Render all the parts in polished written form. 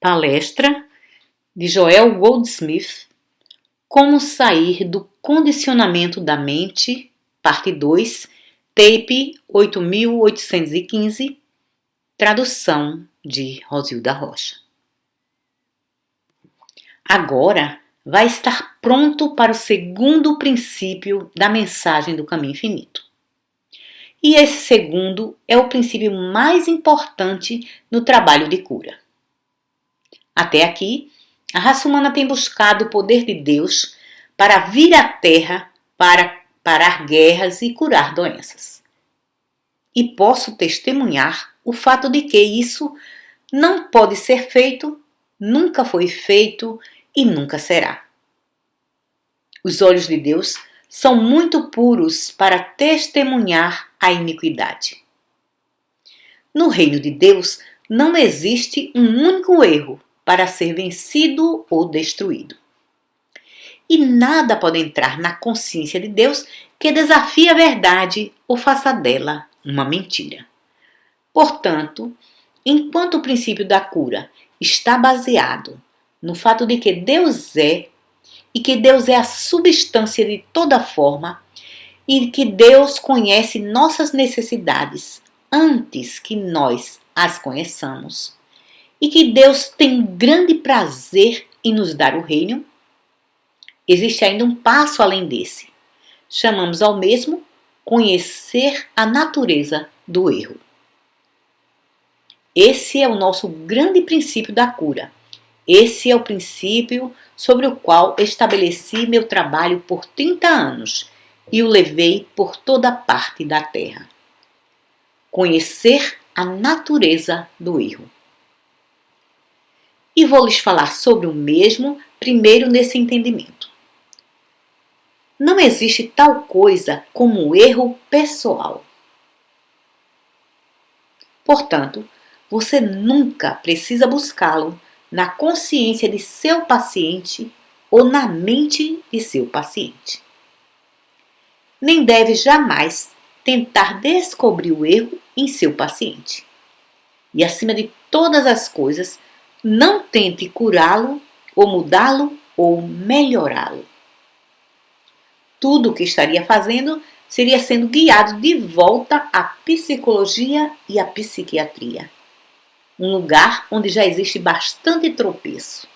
Palestra de Joel Goldsmith, Como Sair do Condicionamento da Mente, parte 2, tape 8815, tradução de Rosilda Rocha. Agora vai estar pronto para o segundo princípio da mensagem do caminho infinito. E esse segundo é o princípio mais importante no trabalho de cura. Até aqui, a raça humana tem buscado o poder de Deus para vir à Terra para parar guerras e curar doenças. E posso testemunhar o fato de que isso não pode ser feito, nunca foi feito e nunca será. Os olhos de Deus são muito puros para testemunhar a iniquidade. No reino de Deus não existe um único erro para ser vencido ou destruído. E nada pode entrar na consciência de Deus que desafie a verdade ou faça dela uma mentira. Portanto, enquanto o princípio da cura está baseado no fato de que Deus é, e que Deus é a substância de toda forma, e que Deus conhece nossas necessidades antes que nós as conheçamos, e que Deus tem grande prazer em nos dar o reino, existe ainda um passo além desse. Chamamos ao mesmo conhecer a natureza do erro. Esse é o nosso grande princípio da cura. Esse é o princípio sobre o qual estabeleci meu trabalho por 30 anos e o levei por toda parte da terra. Conhecer a natureza do erro. E vou lhes falar sobre o mesmo primeiro nesse entendimento. Não existe tal coisa como o erro pessoal. Portanto, você nunca precisa buscá-lo na consciência de seu paciente ou na mente de seu paciente. Nem deve jamais tentar descobrir o erro em seu paciente. E, acima de todas as coisas, não tente curá-lo, ou mudá-lo, ou melhorá-lo. Tudo o que estaria fazendo seria sendo guiado de volta à psicologia e à psiquiatria. Um lugar onde já existe bastante tropeço.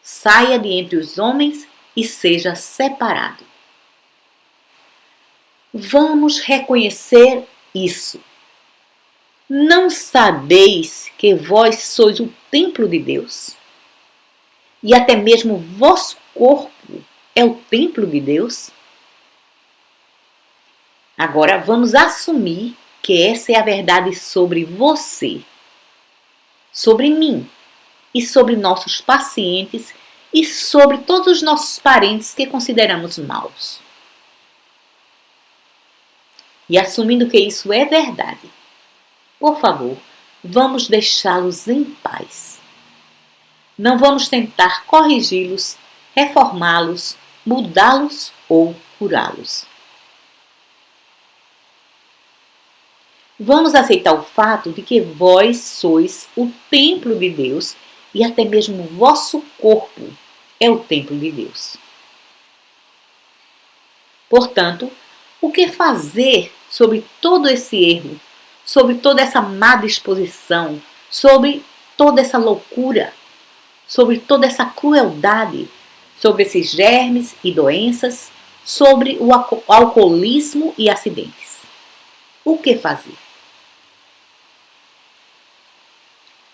Saia de entre os homens e seja separado. Vamos reconhecer isso. Não sabeis que vós sois o templo de Deus? E até mesmo o vosso corpo é o templo de Deus? Agora vamos assumir que essa é a verdade sobre você, sobre mim e sobre nossos pacientes e sobre todos os nossos parentes que consideramos maus. E assumindo que isso é verdade, por favor, vamos deixá-los em paz. Não vamos tentar corrigi-los, reformá-los, mudá-los ou curá-los. Vamos aceitar o fato de que vós sois o templo de Deus e até mesmo o vosso corpo é o templo de Deus. Portanto, o que fazer sobre todo esse erro, sobre toda essa má disposição, sobre toda essa loucura, sobre toda essa crueldade, sobre esses germes e doenças, sobre o alcoolismo e acidentes? O que fazer?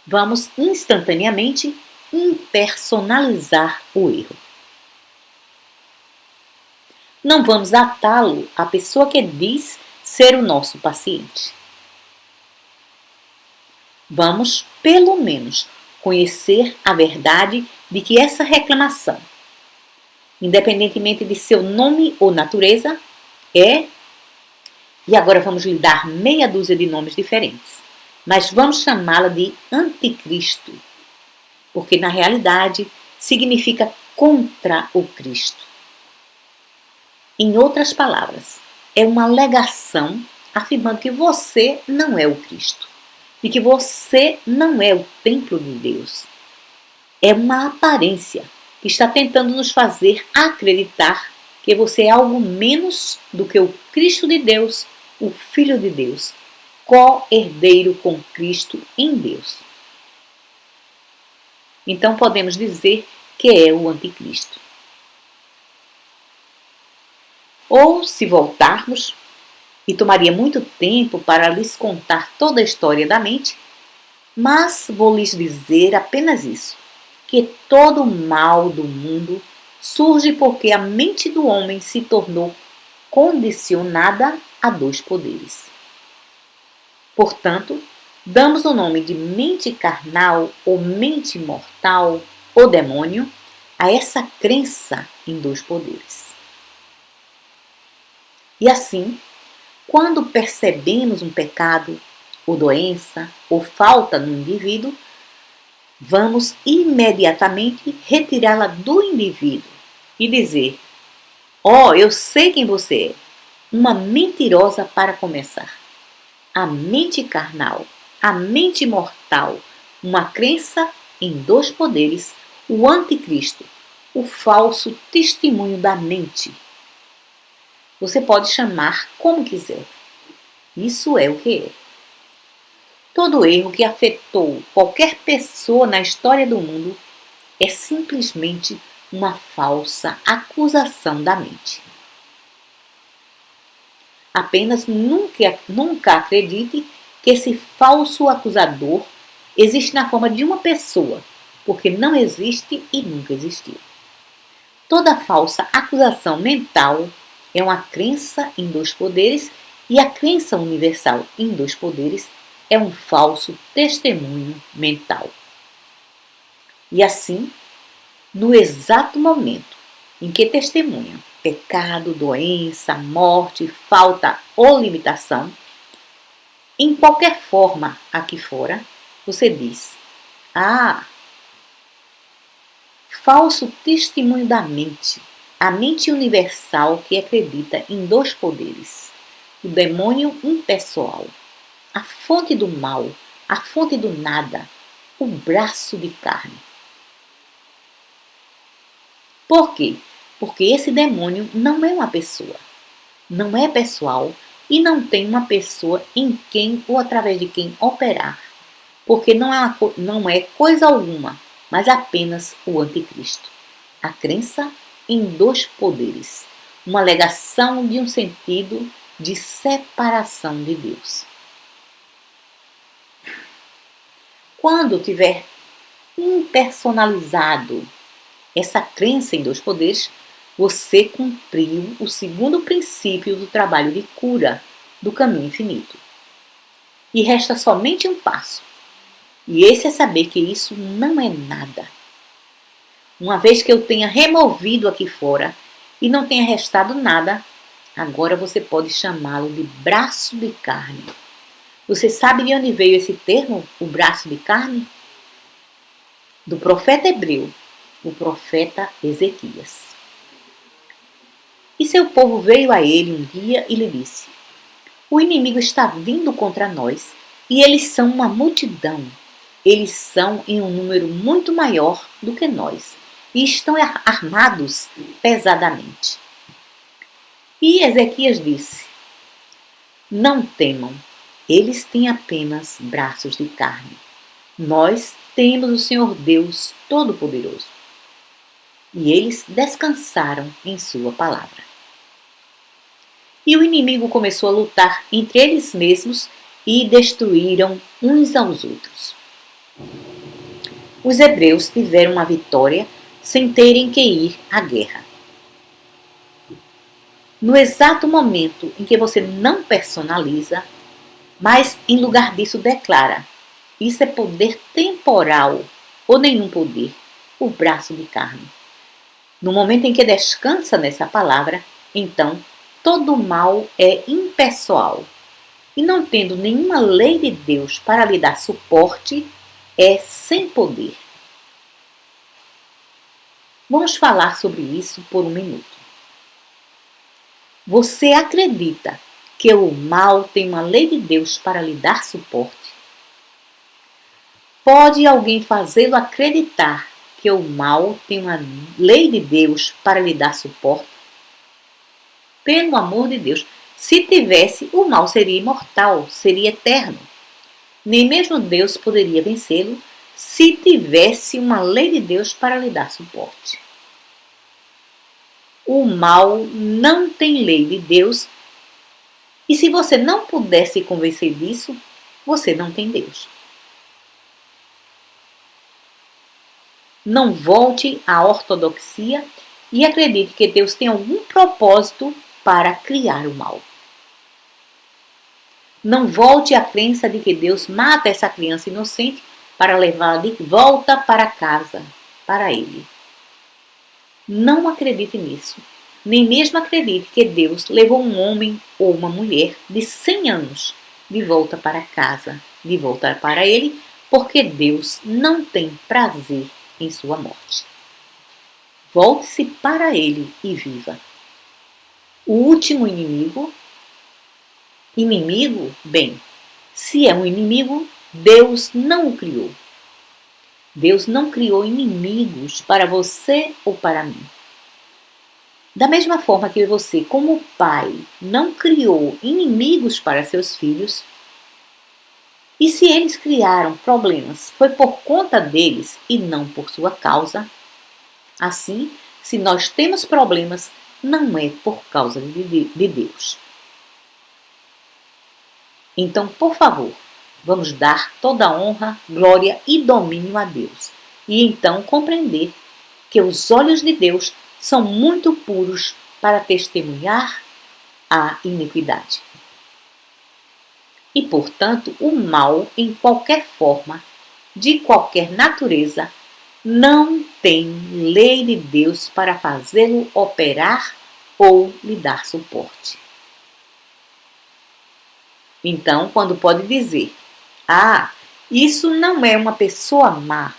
Vamos instantaneamente impersonalizar o erro. Não vamos atá-lo à pessoa que diz ser o nosso paciente. Vamos, pelo menos, conhecer a verdade de que essa reclamação, independentemente de seu nome ou natureza, é... E agora vamos lhe dar meia dúzia de nomes diferentes, mas vamos chamá-la de anticristo, porque na realidade significa contra o Cristo. Em outras palavras, é uma alegação afirmando que você não é o Cristo, de que você não é o templo de Deus. É uma aparência que está tentando nos fazer acreditar que você é algo menos do que o Cristo de Deus, o Filho de Deus, co-herdeiro com Cristo em Deus. Então podemos dizer que é o anticristo. Ou, se voltarmos, e tomaria muito tempo para lhes contar toda a história da mente, mas vou lhes dizer apenas isso, que todo o mal do mundo surge porque a mente do homem se tornou condicionada a dois poderes. Portanto, damos o nome de mente carnal ou mente mortal ou demônio a essa crença em dois poderes. E assim, quando percebemos um pecado, ou doença, ou falta no indivíduo, vamos imediatamente retirá-la do indivíduo e dizer: "Oh, eu sei quem você é, uma mentirosa para começar." A mente carnal, a mente mortal, uma crença em dois poderes, o anticristo, o falso testemunho da mente. Você pode chamar como quiser. Isso é o que é. Todo erro que afetou qualquer pessoa na história do mundo é simplesmente uma falsa acusação da mente. Apenas nunca acredite que esse falso acusador existe na forma de uma pessoa, porque não existe e nunca existiu. Toda falsa acusação mental é uma crença em dois poderes, e a crença universal em dois poderes é um falso testemunho mental. E assim, no exato momento em que testemunham pecado, doença, morte, falta ou limitação, em qualquer forma aqui fora, você diz: "Ah, falso testemunho da mente, a mente universal que acredita em dois poderes, o demônio impessoal, a fonte do mal, a fonte do nada, o braço de carne." Por quê? Porque esse demônio não é uma pessoa, não é pessoal e não tem uma pessoa em quem ou através de quem operar, porque não é coisa alguma, mas apenas o anticristo. A crença em dois poderes, uma alegação de um sentido de separação de Deus. Quando tiver impersonalizado essa crença em dois poderes, você cumpriu o segundo princípio do trabalho de cura do caminho infinito. E resta somente um passo. E esse é saber que isso não é nada. Uma vez que eu tenha removido aqui fora e não tenha restado nada, agora você pode chamá-lo de braço de carne. Você sabe de onde veio esse termo, o braço de carne? Do profeta hebreu, o profeta Ezequias. E seu povo veio a ele um dia e lhe disse: "O inimigo está vindo contra nós, e eles são uma multidão. Eles são em um número muito maior do que nós, e estão armados pesadamente." E Ezequias disse: "Não temam, eles têm apenas braços de carne. Nós temos o Senhor Deus Todo-Poderoso." E eles descansaram em sua palavra. E o inimigo começou a lutar entre eles mesmos e destruíram uns aos outros. Os hebreus tiveram uma vitória sem terem que ir à guerra. No exato momento em que você não personaliza, mas em lugar disso declara: "Isso é poder temporal ou nenhum poder, o braço de carne." No momento em que descansa nessa palavra, então todo mal é impessoal. E não tendo nenhuma lei de Deus para lhe dar suporte, é sem poder. Vamos falar sobre isso por um minuto. Você acredita que o mal tem uma lei de Deus para lhe dar suporte? Pode alguém fazê-lo acreditar que o mal tem uma lei de Deus para lhe dar suporte? Pelo amor de Deus, se tivesse, o mal seria imortal, seria eterno. Nem mesmo Deus poderia vencê-lo se tivesse uma lei de Deus para lhe dar suporte. O mal não tem lei de Deus, e se você não puder se convencer disso, você não tem Deus. Não volte à ortodoxia e acredite que Deus tem algum propósito para criar o mal. Não volte à crença de que Deus mata essa criança inocente para levá-la de volta para casa, para Ele. Não acredite nisso. Nem mesmo acredite que Deus levou um homem ou uma mulher de 100 anos de volta para casa, de volta para Ele, porque Deus não tem prazer em sua morte. Volte-se para Ele e viva. O último inimigo, bem, se é um inimigo, Deus não o criou. Deus não criou inimigos para você ou para mim. Da mesma forma que você, como pai, não criou inimigos para seus filhos, e se eles criaram problemas, foi por conta deles e não por sua causa. Assim, se nós temos problemas, não é por causa de Deus. Então, por favor, vamos dar toda a honra, glória e domínio a Deus. E então compreender que os olhos de Deus são muito puros para testemunhar a iniquidade. E, portanto, o mal, em qualquer forma, de qualquer natureza, não tem lei de Deus para fazê-lo operar ou lhe dar suporte. Então, quando pode dizer, isso não é uma pessoa má,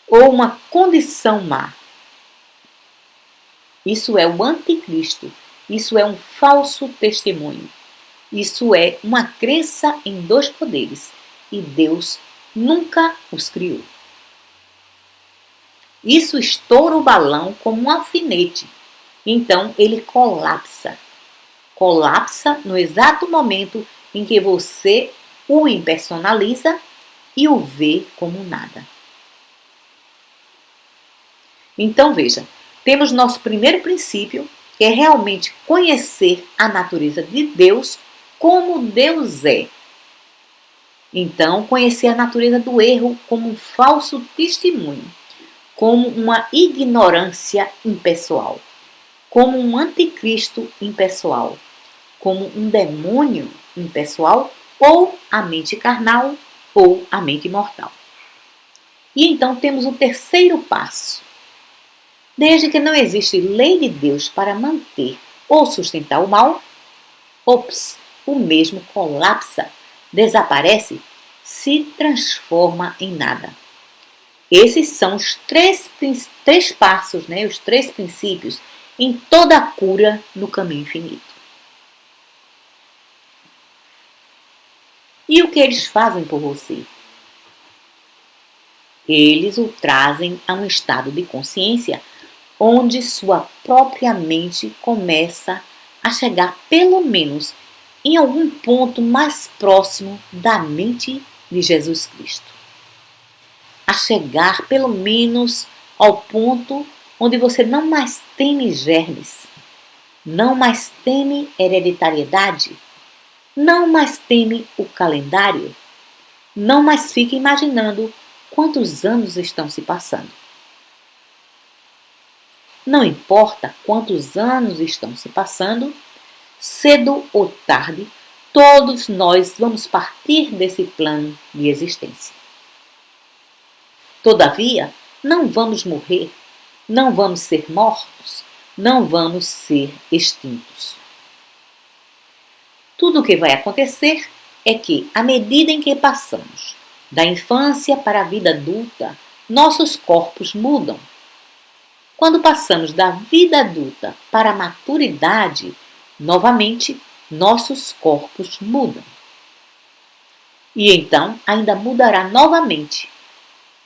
ou uma condição má. Isso é o anticristo, isso é um falso testemunho. Isso é uma crença em dois poderes, e Deus nunca os criou. Isso estoura o balão como um alfinete, então ele colapsa. Colapsa no exato momento em que você o impersonaliza e o vê como nada. Então veja, temos nosso primeiro princípio, que é realmente conhecer a natureza de Deus como Deus é. Então, conhecer a natureza do erro como um falso testemunho, como uma ignorância impessoal, como um anticristo impessoal, como um demônio impessoal, ou a mente carnal, ou a mente mortal. E então temos o terceiro passo. Desde que não existe lei de Deus para manter ou sustentar o mal, o mesmo colapsa, desaparece, se transforma em nada. Esses são os três passos, os três princípios em toda a cura no caminho infinito. E o que eles fazem por você? Eles o trazem a um estado de consciência onde sua própria mente começa a chegar pelo menos em algum ponto mais próximo da mente de Jesus Cristo. A chegar pelo menos ao ponto onde você não mais teme germes, não mais teme hereditariedade, não mais teme o calendário, não mais fica imaginando quantos anos estão se passando. Não importa quantos anos estão se passando, cedo ou tarde, todos nós vamos partir desse plano de existência. Todavia, não vamos morrer, não vamos ser mortos, não vamos ser extintos. Tudo o que vai acontecer é que, à medida em que passamos da infância para a vida adulta, nossos corpos mudam. Quando passamos da vida adulta para a maturidade, novamente, nossos corpos mudam. E então ainda mudará novamente,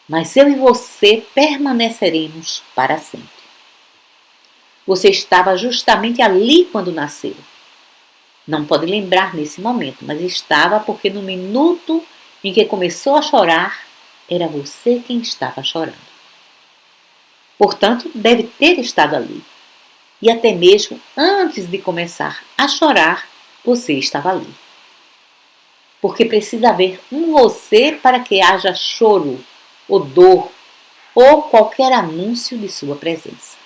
mas eu e você permaneceremos para sempre. Você estava justamente ali quando nasceu. Não pode lembrar nesse momento, mas estava porque no minuto em que começou a chorar, era você quem estava chorando. Portanto, deve ter estado ali. E até mesmo antes de começar a chorar, você estava ali. Porque precisa haver um você para que haja choro, ou dor, ou qualquer anúncio de sua presença.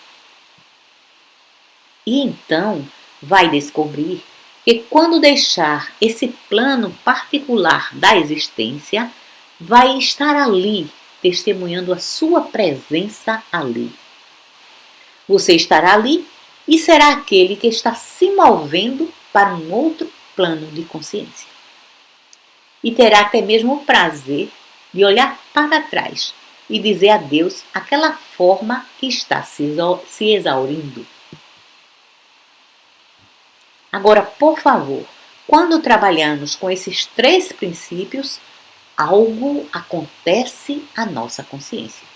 E então vai descobrir que quando deixar esse plano particular da existência, vai estar ali, testemunhando a sua presença ali. Você estará ali e será aquele que está se movendo para um outro plano de consciência. E terá até mesmo o prazer de olhar para trás e dizer a Deus aquela forma que está se exaurindo. Agora, por favor, quando trabalhamos com esses 3 princípios, algo acontece à nossa consciência.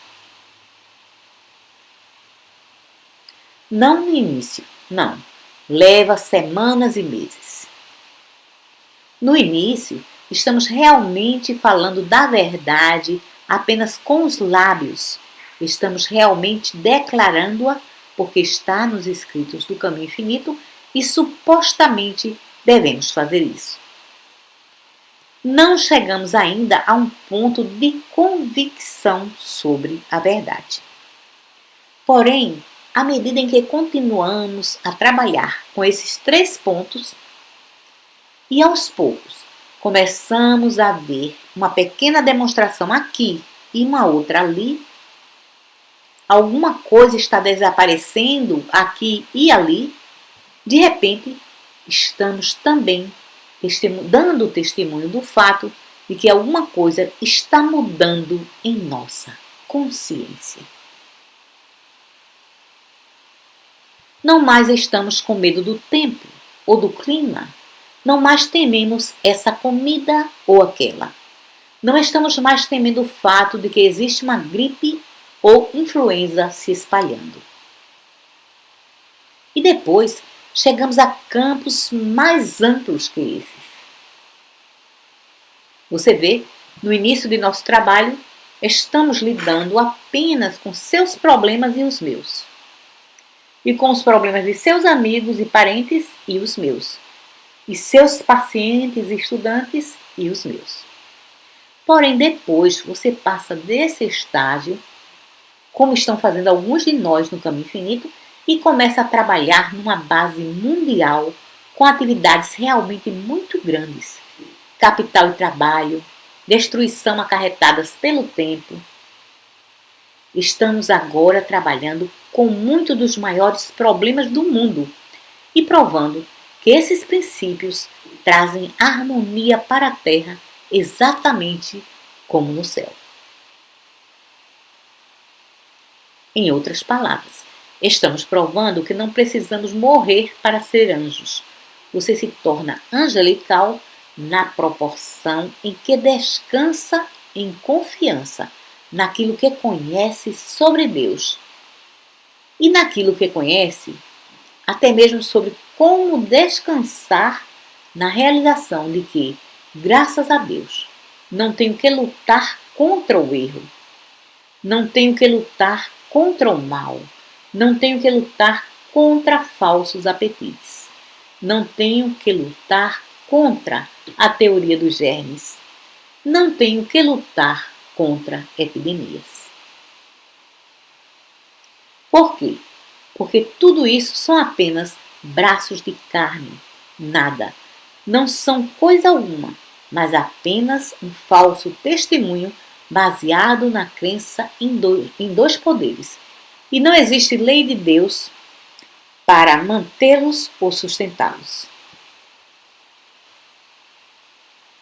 Não no início, não. Leva semanas e meses. No início, estamos realmente falando da verdade apenas com os lábios. Estamos realmente declarando-a porque está nos escritos do Caminho Infinito e supostamente devemos fazer isso. Não chegamos ainda a um ponto de convicção sobre a verdade. Porém, à medida em que continuamos a trabalhar com esses 3 pontos, e aos poucos começamos a ver uma pequena demonstração aqui e uma outra ali, alguma coisa está desaparecendo aqui e ali, de repente estamos também dando testemunho do fato de que alguma coisa está mudando em nossa consciência. Não mais estamos com medo do tempo ou do clima. Não mais tememos essa comida ou aquela. Não estamos mais temendo o fato de que existe uma gripe ou influenza se espalhando. E depois chegamos a campos mais amplos que esses. Você vê, no início de nosso trabalho, estamos lidando apenas com seus problemas e os meus. E com os problemas de seus amigos e parentes e os meus. E seus pacientes e estudantes e os meus. Porém, depois você passa desse estágio, como estão fazendo alguns de nós no Caminho Infinito, e começa a trabalhar numa base mundial com atividades realmente muito grandes. Capital e trabalho, destruição acarretadas pelo tempo. Estamos agora trabalhando com muitos dos maiores problemas do mundo e provando que esses princípios trazem harmonia para a Terra exatamente como no céu. Em outras palavras, estamos provando que não precisamos morrer para ser anjos. Você se torna angelical na proporção em que descansa em confiança naquilo que conhece sobre Deus e naquilo que conhece, até mesmo sobre como descansar na realização de que, graças a Deus, não tenho que lutar contra o erro, não tenho que lutar contra o mal, não tenho que lutar contra falsos apetites, não tenho que lutar contra a teoria dos germes, não tenho que lutar contra epidemias. Por quê? Porque tudo isso são apenas braços de carne, nada. Não são coisa alguma, mas apenas um falso testemunho baseado na crença em dois poderes. E não existe lei de Deus para mantê-los ou sustentá-los.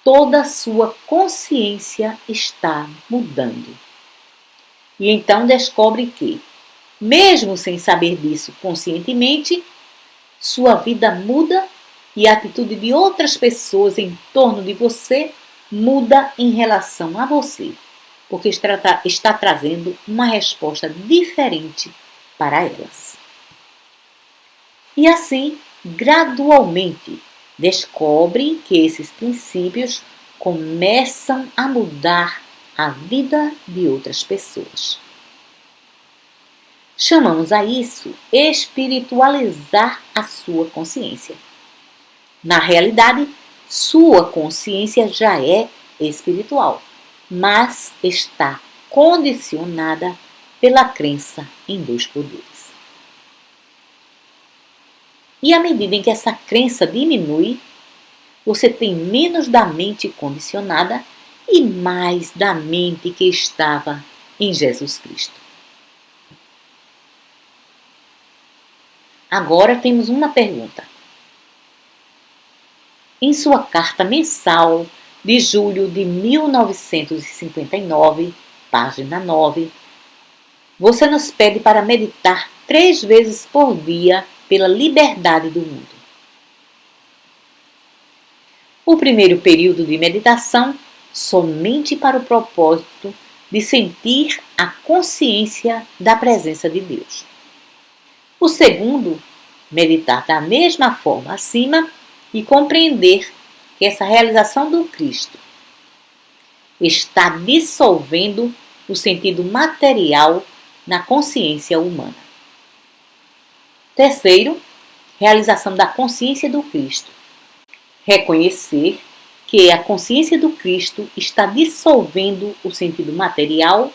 Toda a sua consciência está mudando. E então descobre que, mesmo sem saber disso conscientemente, sua vida muda e a atitude de outras pessoas em torno de você muda em relação a você, porque está trazendo uma resposta diferente para elas. E assim, gradualmente, descobre que esses princípios começam a mudar a vida de outras pessoas. Chamamos a isso espiritualizar a sua consciência. Na realidade, sua consciência já é espiritual, mas está condicionada pela crença em dois poderes. E à medida em que essa crença diminui, você tem menos da mente condicionada e mais da mente que estava em Jesus Cristo. Agora temos uma pergunta. Em sua carta mensal de julho de 1959, página 9, você nos pede para meditar 3 vezes por dia pela liberdade do mundo. O primeiro período de meditação somente para o propósito de sentir a consciência da presença de Deus. O segundo, meditar da mesma forma acima e compreender que essa realização do Cristo está dissolvendo o sentido material na consciência humana. Terceiro, realização da consciência do Cristo. Reconhecer que a consciência do Cristo está dissolvendo o sentido material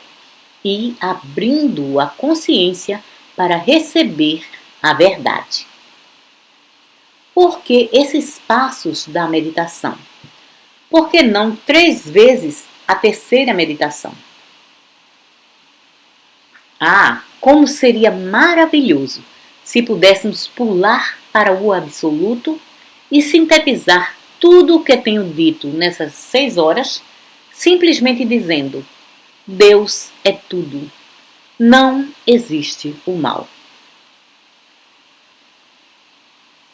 e abrindo a consciência para receber a verdade. Por que esses passos da meditação? Por que não 3 vezes a terceira meditação? Como seria maravilhoso se pudéssemos pular para o absoluto e sintetizar tudo o que tenho dito nessas 6 horas, simplesmente dizendo: Deus é tudo. Não existe o mal.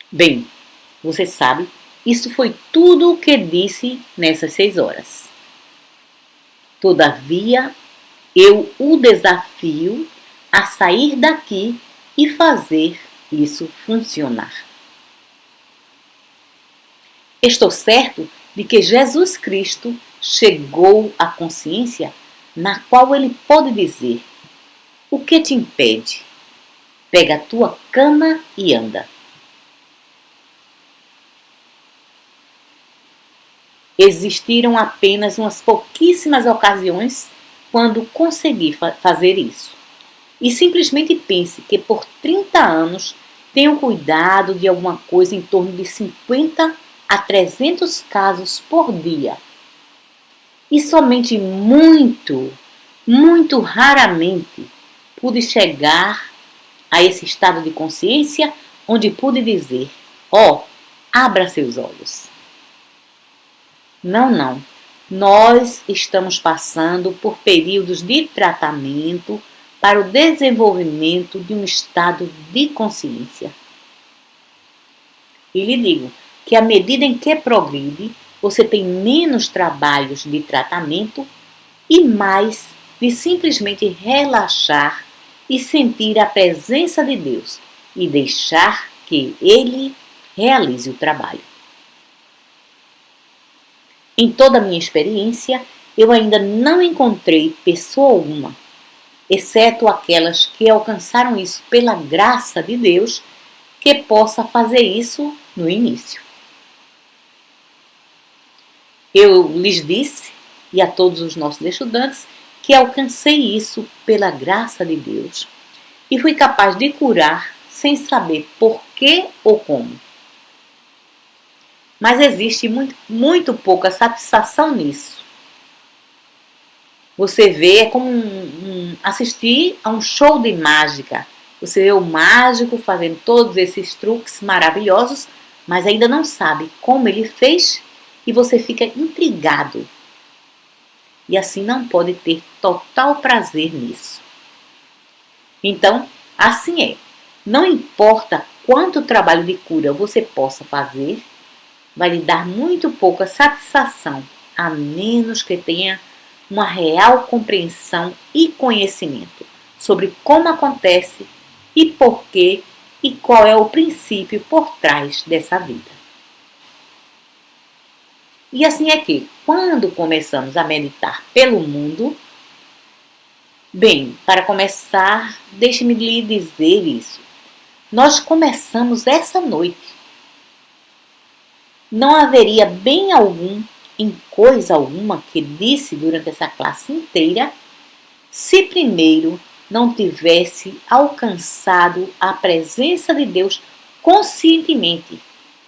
Bem, você sabe, isso foi tudo o que disse nessas 6 horas. Todavia, eu o desafio a sair daqui e fazer isso funcionar. Estou certo de que Jesus Cristo chegou à consciência na qual ele pode dizer: o que te impede? Pega a tua cama e anda. Existiram apenas umas pouquíssimas ocasiões quando consegui fazer isso. E simplesmente pense que por 30 anos tenho cuidado de alguma coisa em torno de 50 a 300 casos por dia. E somente muito raramente pude chegar a esse estado de consciência onde pude dizer: abra seus olhos. Não. Nós estamos passando por períodos de tratamento para o desenvolvimento de um estado de consciência. E lhe digo que à medida em que progride, você tem menos trabalhos de tratamento e mais de simplesmente relaxar e sentir a presença de Deus e deixar que Ele realize o trabalho. Em toda a minha experiência, eu ainda não encontrei pessoa alguma, exceto aquelas que alcançaram isso pela graça de Deus, que possa fazer isso no início. Eu lhes disse, e a todos os nossos estudantes, que alcancei isso pela graça de Deus e fui capaz de curar sem saber por que ou como. Mas existe muito pouca satisfação nisso. Você vê, é como assistir a um show de mágica. Você vê o mágico fazendo todos esses truques maravilhosos, mas ainda não sabe como ele fez e você fica intrigado. E assim não pode ter total prazer nisso. Então, assim é. Não importa quanto trabalho de cura você possa fazer, vai lhe dar muito pouca satisfação a menos que tenha uma real compreensão e conhecimento sobre como acontece e por quê e qual é o princípio por trás dessa vida. E assim é que, quando começamos a meditar pelo mundo, bem, para começar, deixe-me lhe dizer isso. Nós começamos essa noite. Não haveria bem algum em coisa alguma que disse durante essa classe inteira se primeiro não tivesse alcançado a presença de Deus conscientemente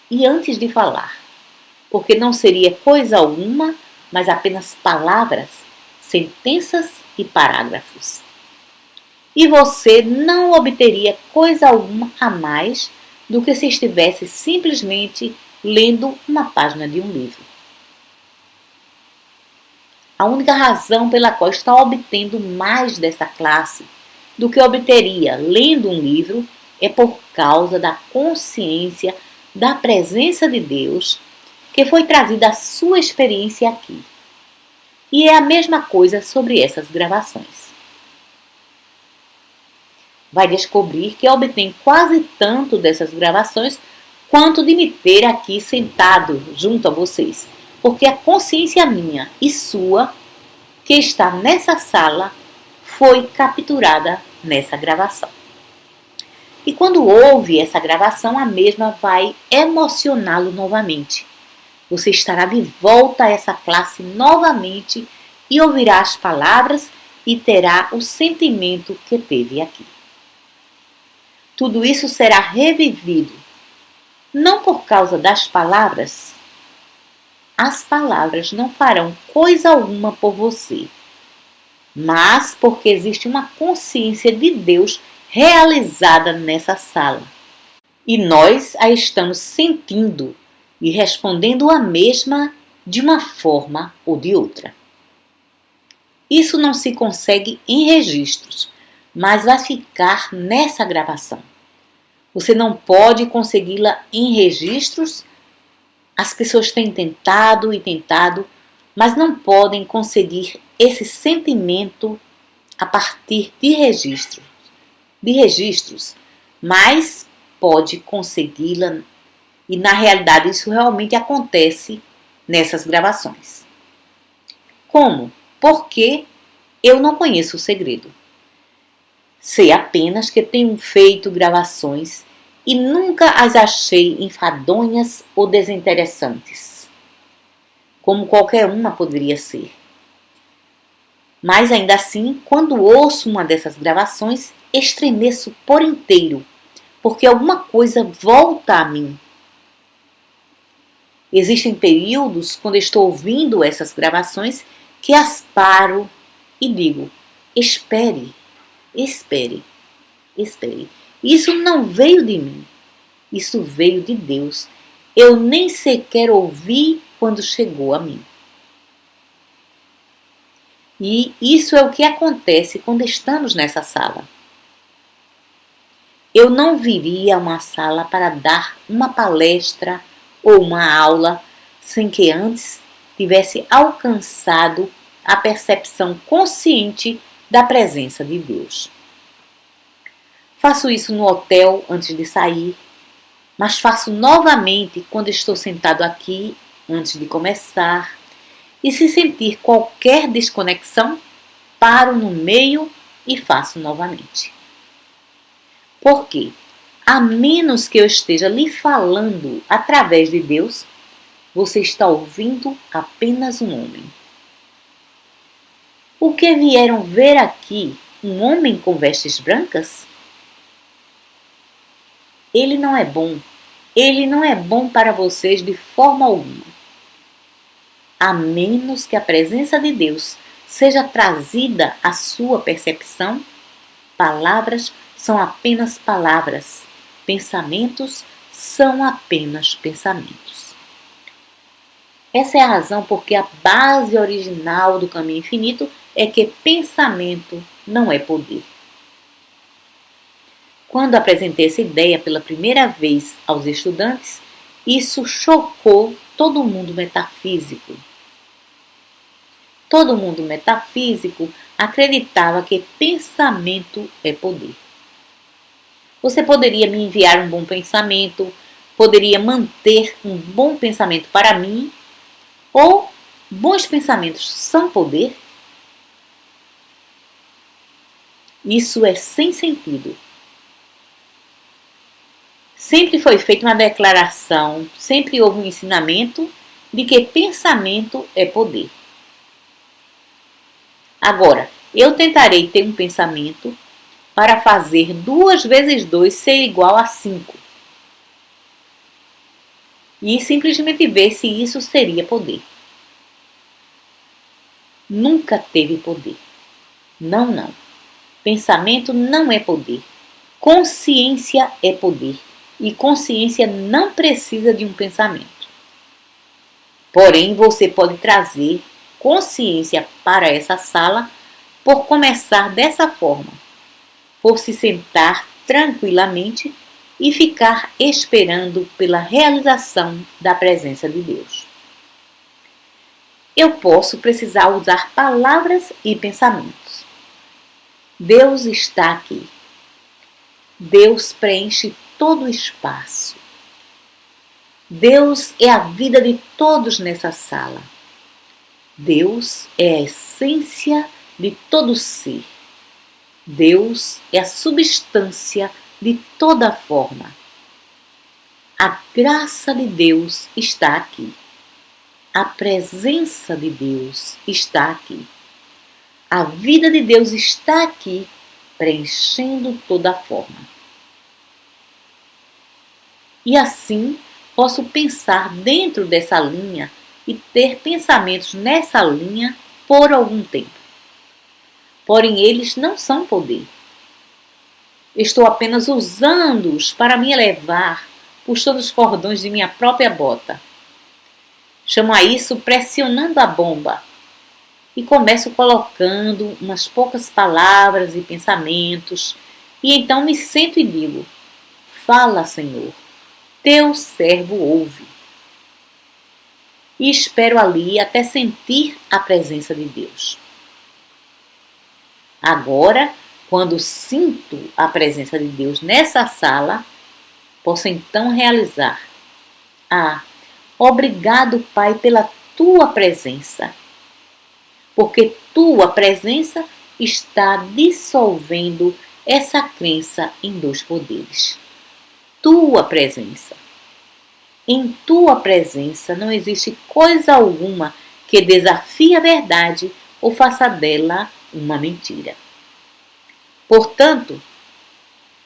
e antes de falar, porque não seria coisa alguma, mas apenas palavras, sentenças e parágrafos. E você não obteria coisa alguma a mais do que se estivesse simplesmente lendo uma página de um livro. A única razão pela qual está obtendo mais dessa classe do que obteria lendo um livro é por causa da consciência da presença de Deus que foi trazida à sua experiência aqui. E é a mesma coisa sobre essas gravações. Vai descobrir que obtém quase tanto dessas gravações quanto de me ter aqui sentado junto a vocês, porque a consciência minha e sua, que está nessa sala, foi capturada nessa gravação. E quando ouve essa gravação, a mesma vai emocioná-lo novamente. Você estará de volta a essa classe novamente e ouvirá as palavras e terá o sentimento que teve aqui. Tudo isso será revivido, não por causa das palavras. As palavras não farão coisa alguma por você, mas porque existe uma consciência de Deus realizada nessa sala. E nós a estamos sentindo e respondendo a mesma de uma forma ou de outra. Isso não se consegue em registros, mas vai ficar nessa gravação. Você não pode consegui-la em registros. As pessoas têm tentado e tentado, mas não podem conseguir esse sentimento a partir de registros, mas pode consegui-la e na realidade isso realmente acontece nessas gravações. Como? Porque eu não conheço o segredo. Sei apenas que tenho feito gravações e nunca as achei enfadonhas ou desinteressantes, como qualquer uma poderia ser. Mas ainda assim, quando ouço uma dessas gravações, estremeço por inteiro, porque alguma coisa volta a mim. Existem períodos, quando estou ouvindo essas gravações, que as paro e digo: espere, espere, espere. Isso não veio de mim, isso veio de Deus. Eu nem sequer ouvi quando chegou a mim. E isso é o que acontece quando estamos nessa sala. Eu não viria a uma sala para dar uma palestra ou uma aula sem que antes tivesse alcançado a percepção consciente da presença de Deus. Faço isso no hotel antes de sair, mas faço novamente quando estou sentado aqui antes de começar. E se sentir qualquer desconexão, paro no meio e faço novamente. Por quê? A menos que eu esteja lhe falando através de Deus, você está ouvindo apenas um homem. O que vieram ver aqui? Um homem com vestes brancas? Ele não é bom. Ele não é bom para vocês de forma alguma. A menos que a presença de Deus seja trazida à sua percepção, palavras são apenas palavras, pensamentos são apenas pensamentos. Essa é a razão porque a base original do caminho infinito é que pensamento não é poder. Quando apresentei essa ideia pela primeira vez aos estudantes, isso chocou todo o mundo metafísico. Todo mundo metafísico acreditava que pensamento é poder. Você poderia me enviar um bom pensamento, poderia manter um bom pensamento para mim, ou bons pensamentos são poder? Isso é sem sentido. Sempre foi feita uma declaração, sempre houve um ensinamento de que pensamento é poder. Agora, eu tentarei ter um pensamento para fazer 2 vezes 2 ser igual a 5. E simplesmente ver se isso seria poder. Nunca teve poder. Não, não. Pensamento não é poder. Consciência é poder. E consciência não precisa de um pensamento. Porém, você pode trazer consciência para essa sala por começar dessa forma, por se sentar tranquilamente e ficar esperando pela realização da presença de Deus. Eu posso precisar usar palavras e pensamentos. Deus está aqui. Deus preenche todo o espaço. Deus é a vida de todos nessa sala. Deus é a essência de todo ser. Deus é a substância de toda forma. A graça de Deus está aqui. A presença de Deus está aqui. A vida de Deus está aqui, preenchendo toda a forma. E assim, posso pensar dentro dessa linha e ter pensamentos nessa linha por algum tempo. Porém, eles não são poder. Estou apenas usando-os para me elevar, puxando os cordões de minha própria bota. Chamo a isso pressionando a bomba. E começo colocando umas poucas palavras e pensamentos. E então me sento e digo: fala, Senhor, teu servo ouve. E espero ali até sentir a presença de Deus. Agora, quando sinto a presença de Deus nessa sala, posso então realizar: obrigado, Pai, pela tua presença. Porque tua presença está dissolvendo essa crença em 2 poderes. Tua presença. Em tua presença não existe coisa alguma que desafie a verdade ou faça dela uma mentira. Portanto,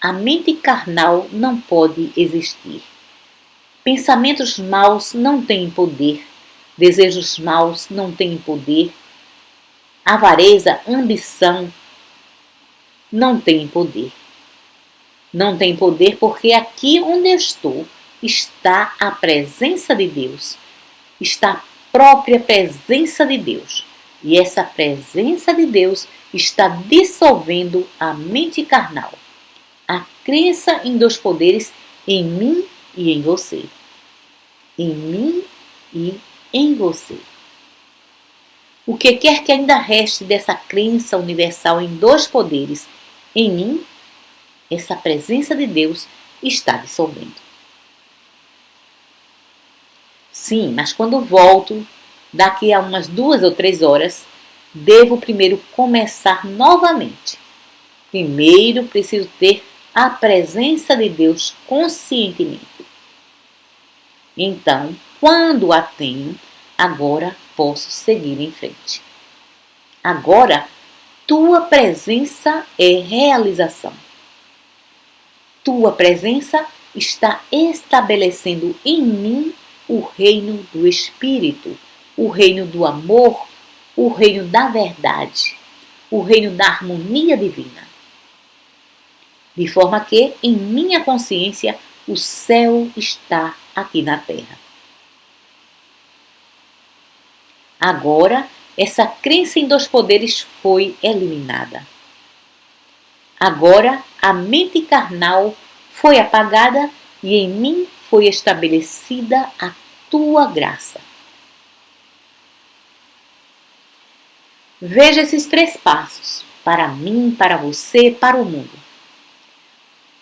a mente carnal não pode existir. Pensamentos maus não têm poder. Desejos maus não têm poder. Avareza, ambição não têm poder. Não tem poder porque aqui onde eu estou está a presença de Deus. Está a própria presença de Deus. E essa presença de Deus está dissolvendo a mente carnal. A crença em 2 poderes em mim e em você. Em mim e em você. O que quer que ainda reste dessa crença universal em 2 poderes em mim, essa presença de Deus está dissolvendo. Sim, mas quando volto, daqui a umas 2 ou 3 horas, devo primeiro começar novamente. Primeiro preciso ter a presença de Deus conscientemente. Então, quando a tenho, agora posso seguir em frente. Agora, tua presença é realização. Tua presença está estabelecendo em mim o reino do Espírito, o reino do amor, o reino da verdade, o reino da harmonia divina. De forma que, em minha consciência, o céu está aqui na terra. Agora, essa crença em 2 poderes foi eliminada. Agora, a mente carnal foi apagada e em mim foi estabelecida a tua graça. Veja esses 3 passos, para mim, para você, para o mundo.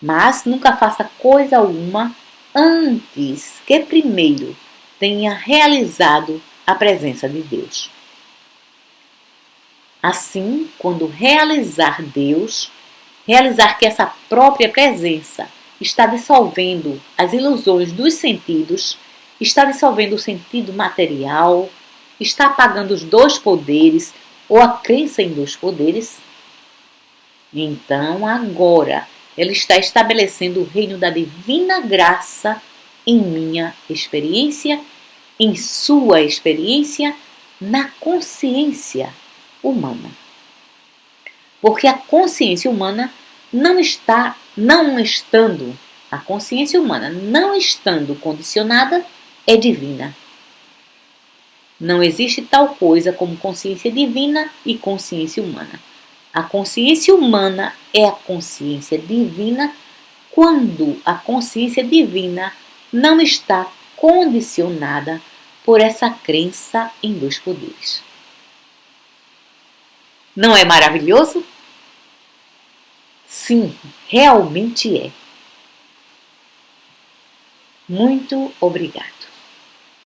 Mas nunca faça coisa alguma antes que primeiro tenha realizado a presença de Deus. Assim, quando realizar Deus, realizar que essa própria presença está dissolvendo as ilusões dos sentidos, está dissolvendo o sentido material, está apagando os 2 poderes ou a crença em 2 poderes, então agora ela está estabelecendo o reino da divina graça em minha experiência, em sua experiência, na consciência humana. Porque a consciência humana a consciência humana não estando condicionada, é divina. Não existe tal coisa como consciência divina e consciência humana. A consciência humana é a consciência divina quando a consciência divina não está condicionada por essa crença em 2 poderes. Não é maravilhoso? Sim, realmente é. Muito obrigada.